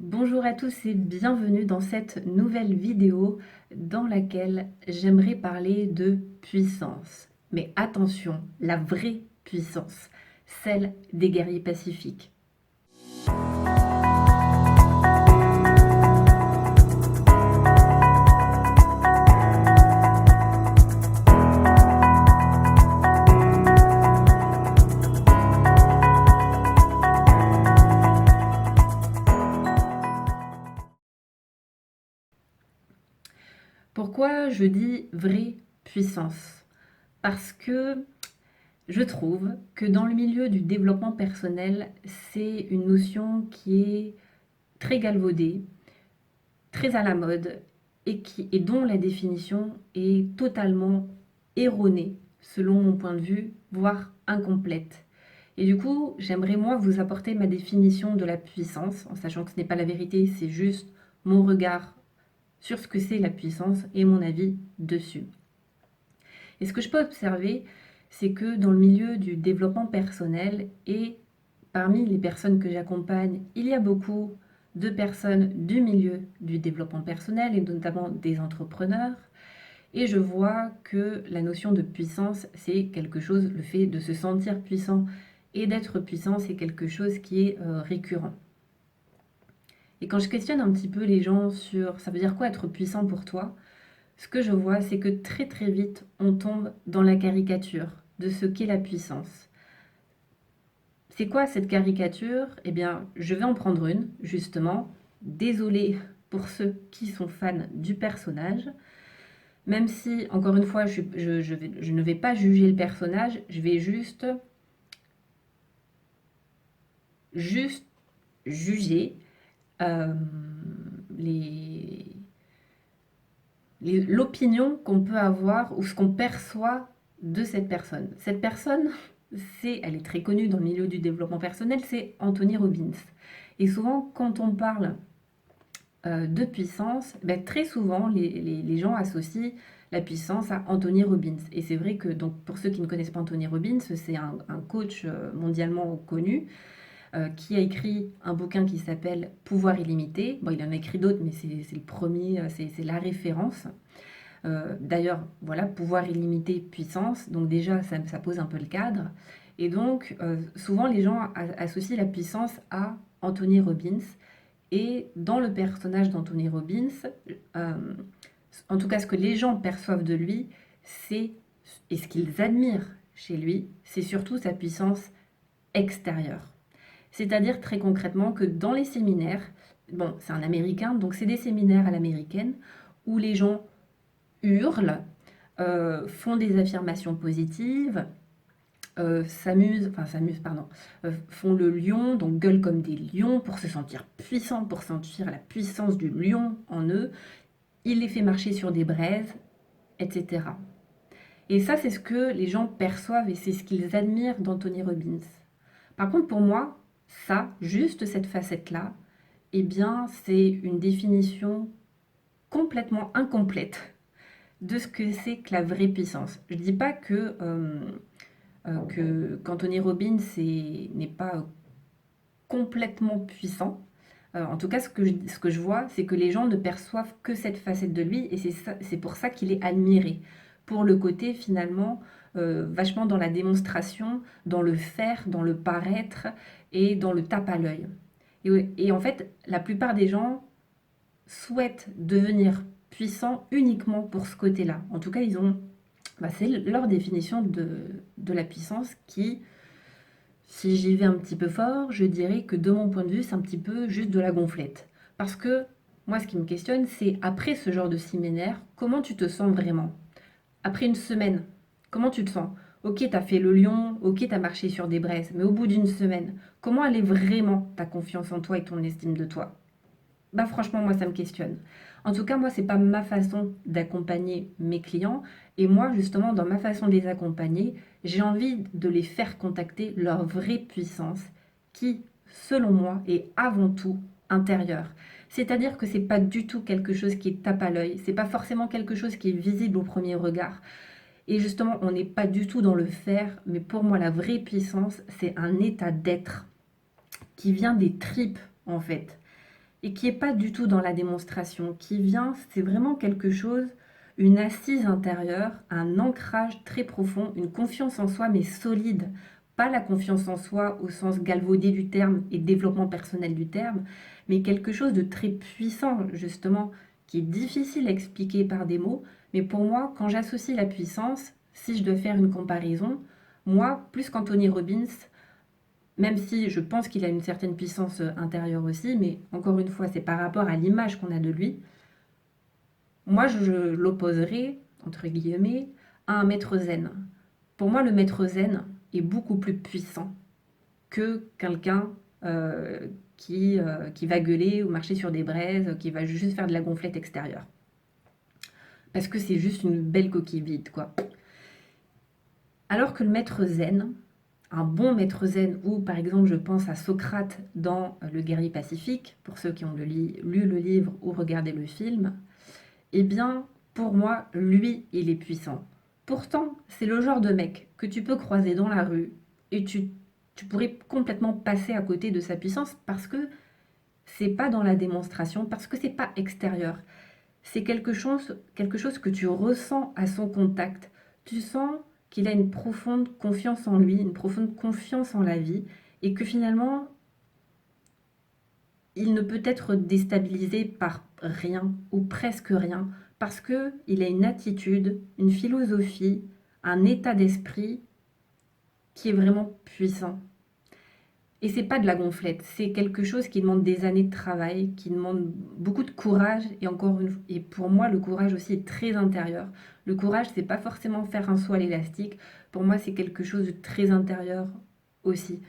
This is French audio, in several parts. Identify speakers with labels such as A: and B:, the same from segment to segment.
A: Bonjour à tous et bienvenue dans cette nouvelle vidéo dans laquelle j'aimerais parler de puissance. Mais attention, la vraie puissance, celle des guerriers pacifiques. Pourquoi je dis vraie puissance? Parce que je trouve que dans le milieu du développement personnel, c'est une notion qui est très galvaudée, très à la mode et dont la définition est totalement erronée, selon mon point de vue, voire incomplète. Et du coup, j'aimerais moi vous apporter ma définition de la puissance, en sachant que ce n'est pas la vérité, c'est juste mon regard sur ce que c'est la puissance et mon avis dessus. Et ce que je peux observer, c'est que dans le milieu du développement personnel et parmi les personnes que j'accompagne, il y a beaucoup de personnes du milieu du développement personnel et notamment des entrepreneurs. Et je vois que la notion de puissance, c'est quelque chose, le fait de se sentir puissant et d'être puissant, c'est quelque chose qui est récurrent. Et quand je questionne un petit peu les gens sur ça veut dire quoi être puissant pour toi, ce que je vois, c'est que très très vite, on tombe dans la caricature de ce qu'est la puissance. C'est quoi cette caricature? Eh bien, je vais en prendre une, justement. Désolée pour ceux qui sont fans du personnage. Même si, encore une fois, je ne vais pas juger le personnage, je vais juste juger euh, les, l'opinion qu'on peut avoir ou ce qu'on perçoit de cette personne. Cette personne, elle est très connue dans le milieu du développement personnel, c'est Anthony Robbins. Et souvent, quand on parle de puissance, ben, très souvent, les gens associent la puissance à Anthony Robbins. Et c'est vrai que, donc, pour ceux qui ne connaissent pas Anthony Robbins, c'est un coach mondialement connu qui a écrit un bouquin qui s'appelle Pouvoir illimité. Bon, il en a écrit d'autres, mais c'est le premier, c'est la référence. D'ailleurs, voilà, pouvoir illimité, puissance. Donc déjà, ça pose un peu le cadre. Et donc, souvent, les gens associent la puissance à Anthony Robbins. Et dans le personnage d'Anthony Robbins, euh, en tout cas, ce que les gens perçoivent de lui, c'est, et ce qu'ils admirent chez lui, c'est surtout sa puissance extérieure. C'est-à-dire très concrètement que dans les séminaires, bon, c'est un Américain, donc c'est des séminaires à l'américaine, où les gens hurlent, font des affirmations positives, pardon, font le lion, donc gueulent comme des lions pour se sentir puissants, pour sentir la puissance du lion en eux. Il les fait marcher sur des braises, etc. Et ça, c'est ce que les gens perçoivent et c'est ce qu'ils admirent d'Anthony Robbins. Par contre, pour moi, ça, juste cette facette-là, eh bien, c'est une définition complètement incomplète de ce que c'est que la vraie puissance. Je ne dis pas qu'Anthony Robbins n'est pas complètement puissant. En tout cas, ce que je vois, c'est que les gens ne perçoivent que cette facette de lui, et c'est pour ça qu'il est admiré. Pour le côté, finalement, vachement dans la démonstration, dans le faire, dans le paraître, et dans le tape à l'œil. Et en fait, la plupart des gens souhaitent devenir puissants uniquement pour ce côté-là. En tout cas, c'est leur définition de la puissance qui, si j'y vais un petit peu fort, je dirais que de mon point de vue, c'est un petit peu juste de la gonflette. Parce que moi, ce qui me questionne, c'est après ce genre de séminaire, comment tu te sens vraiment? Après une semaine, comment tu te sens? Ok, t'as fait le lion, ok, t'as marché sur des braises, mais au bout d'une semaine, comment elle est vraiment ta confiance en toi et ton estime de toi? Bah franchement, moi, ça me questionne. En tout cas, moi, c'est pas ma façon d'accompagner mes clients. Et moi, justement, dans ma façon de les accompagner, j'ai envie de les faire contacter leur vraie puissance qui, selon moi, est avant tout intérieure. C'est-à-dire que c'est pas du tout quelque chose qui tape à l'œil, c'est pas forcément quelque chose qui est visible au premier regard. Et justement, on n'est pas du tout dans le faire, mais pour moi, la vraie puissance, c'est un état d'être qui vient des tripes, en fait, et qui est pas du tout dans la démonstration, qui vient, c'est vraiment quelque chose, une assise intérieure, un ancrage très profond, une confiance en soi mais solide. Pas la confiance en soi au sens galvaudé du terme et développement personnel du terme, mais quelque chose de très puissant justement, qui est difficile à expliquer par des mots. Mais pour moi, quand j'associe la puissance, si je dois faire une comparaison, moi, plus qu'Anthony Robbins, même si je pense qu'il a une certaine puissance intérieure aussi, mais encore une fois, c'est par rapport à l'image qu'on a de lui. Moi, je l'opposerai, entre guillemets, à un maître zen. Pour moi, le maître zen est beaucoup plus puissant que quelqu'un qui va gueuler ou marcher sur des braises, qui va juste faire de la gonflette extérieure. Parce que c'est juste une belle coquille vide, quoi. Alors que le maître zen, un bon maître zen, ou par exemple je pense à Socrate dans Le guerrier pacifique, pour ceux qui ont lu le livre ou regardé le film, eh bien pour moi, lui, il est puissant. Pourtant, c'est le genre de mec que tu peux croiser dans la rue et tu pourrais complètement passer à côté de sa puissance parce que c'est pas dans la démonstration, parce que c'est pas extérieur. C'est quelque chose que tu ressens à son contact. Tu sens qu'il a une profonde confiance en lui, une profonde confiance en la vie, et que finalement, il ne peut être déstabilisé par rien, ou presque rien, parce qu'il a une attitude, une philosophie, un état d'esprit qui est vraiment puissant. Et c'est pas de la gonflette, c'est quelque chose qui demande des années de travail, qui demande beaucoup de courage et pour moi le courage aussi est très intérieur. Le courage, c'est pas forcément faire un saut à l'élastique. Pour moi, c'est quelque chose de très intérieur aussi.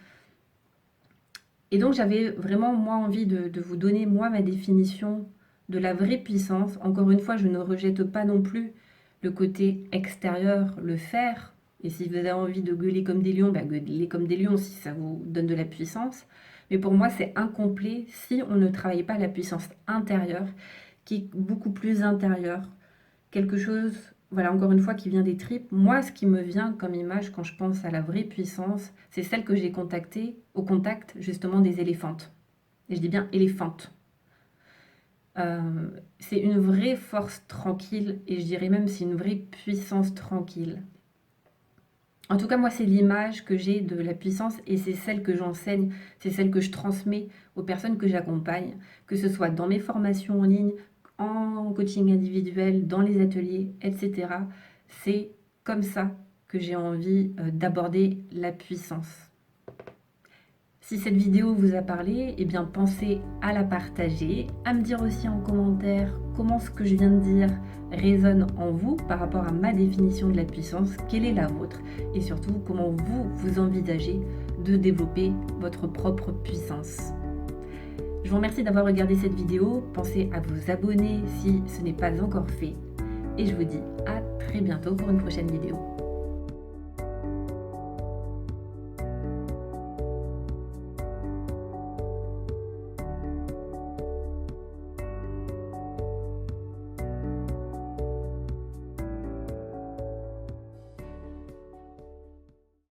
A: Et donc j'avais vraiment moi envie de vous donner moi ma définition de la vraie puissance. Encore une fois, je ne rejette pas non plus le côté extérieur, le faire. Et si vous avez envie de gueuler comme des lions, bah gueulez comme des lions si ça vous donne de la puissance. Mais pour moi, c'est incomplet si on ne travaille pas la puissance intérieure, qui est beaucoup plus intérieure. Quelque chose, voilà, encore une fois, qui vient des tripes. Moi, ce qui me vient comme image quand je pense à la vraie puissance, c'est celle que j'ai contactée au contact justement des éléphantes. Et je dis bien éléphantes. C'est une vraie force tranquille et je dirais même c'est une vraie puissance tranquille. En tout cas, moi, c'est l'image que j'ai de la puissance et c'est celle que j'enseigne, c'est celle que je transmets aux personnes que j'accompagne, que ce soit dans mes formations en ligne, en coaching individuel, dans les ateliers, etc. C'est comme ça que j'ai envie d'aborder la puissance. Si cette vidéo vous a parlé, eh bien pensez à la partager, à me dire aussi en commentaire comment ce que je viens de dire résonne en vous par rapport à ma définition de la puissance, quelle est la vôtre et surtout comment vous envisagez de développer votre propre puissance. Je vous remercie d'avoir regardé cette vidéo, pensez à vous abonner si ce n'est pas encore fait et je vous dis à très bientôt pour une prochaine vidéo.